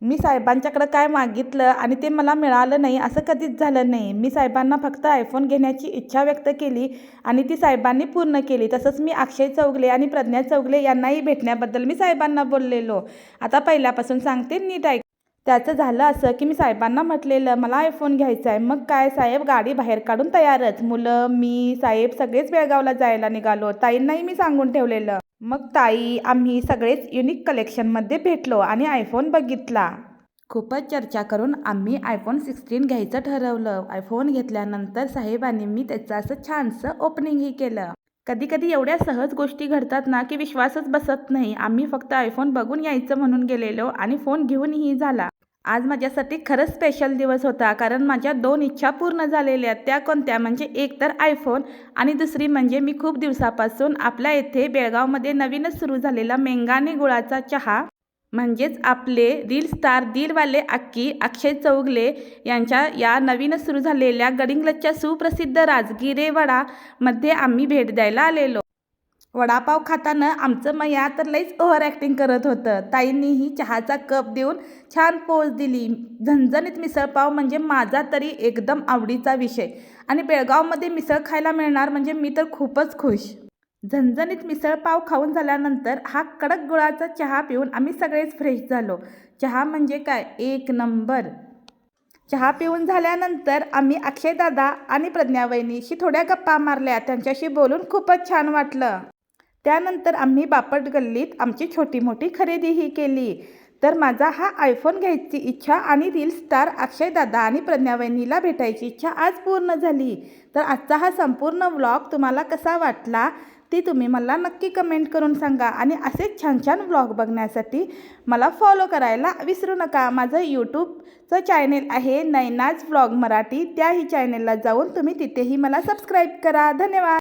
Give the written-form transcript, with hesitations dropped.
मी साहेबांच्याकडं काय मागितलं आणि ते मला मिळालं नाही असं कधीच झालं नाही. मी साहेबांना फक्त आयफोन घेण्याची इच्छा व्यक्त केली आणि ती साहेबांनी पूर्ण केली. तसंच मी अक्षय चौगले आणि प्रज्ञा चौगले यांनाही भेटण्याबद्दल मी साहेबांना बोललेलो. आता पहिल्यापासून सांगते, नीट ऐक. त्याचं झालं असं की मी साहेबांना म्हटलेलं मला आयफोन घ्यायचा आहे. मग काय साहेब गाडी बाहेर काढून तयारच. मुलं, मी, साहेब सगळेच बेळगावला जायला निघालो. ताईंनाही मी सांगून ठेवलेलं. मग ताई, आम्ही सगळेच युनिक कलेक्शनमध्ये भेटलो आणि आयफोन बघितला. खूपच चर्चा करून आम्ही आयफोन 16 घ्यायचं ठरवलं. आयफोन घेतल्यानंतर साहेबांनी मी त्याचं असं छानसं ओपनिंगही केलं. कधी कधी एवढ्या सहज गोष्टी घडतात ना की विश्वासच बसत नाही. आम्ही फक्त आयफोन बघून यायचं म्हणून गेलेलो आणि फोन घेऊनही झाला. आज माझ्यासाठी खरंच स्पेशल दिवस होता, कारण माझ्या 2 इच्छा पूर्ण झालेल्या. त्या कोणत्या म्हणजे एक तर आयफोन आणि दुसरी म्हणजे मी खूप दिवसापासून आपल्या येथे बेळगावमध्ये नवीनच सुरू झालेला मेंगाने गुळाचा चहा म्हणजेच आपले रील स्टार दिलवाले अक्की अक्षय चौगले यांच्या या नवीनच सुरू झालेल्या गडिंग्लजच्या सुप्रसिद्ध राजगिरे वडामध्ये आम्ही भेट द्यायला आलेलो. वडापाव खाताना आमचं मैया तर लईच ओव्हर ॲक्टिंग करत होतं. ताईंनीही चहाचा कप देऊन छान पोज दिली. झणझणीत मिसळपाव म्हणजे माझा तरी एकदम आवडीचा विषय आणि बेळगावमध्ये मिसळ खायला मिळणार म्हणजे मी तर खूपच खुश. झणझणीत मिसळपाव खाऊन झाल्यानंतर हा कडक गुळाचा चहा पिऊन आम्ही सगळेच फ्रेश झालो. चहा म्हणजे काय एक नंबर. चहा पिऊन झाल्यानंतर आम्ही अक्षयदादा आणि प्रज्ञावहिनीशी थोड्या गप्पा मारल्या. त्यांच्याशी बोलून खूपच छान वाटलं. त्यानंतर आम्ही बापट गल्लीत आमची छोटी मोठी खरेदीही केली. तर माझा हा आयफोन घ्यायची इच्छा आणि रील स्टार अक्षयदादा आणि प्रज्ञावहिनीला भेटायची इच्छा आज पूर्ण झाली. तर आजचा हा संपूर्ण व्लॉग तुम्हाला कसा वाटला ते तुम्ही मला नक्की कमेंट करून सांगा. आणि असेच छान छान व्लॉग बघण्यासाठी मला फॉलो करायला विसरू नका. माझं यूट्यूबचं चॅनेल आहे नैनाज व्लॉग मराठी. त्याही चॅनेलला जाऊन तुम्ही तिथेही मला सबस्क्राईब करा. धन्यवाद.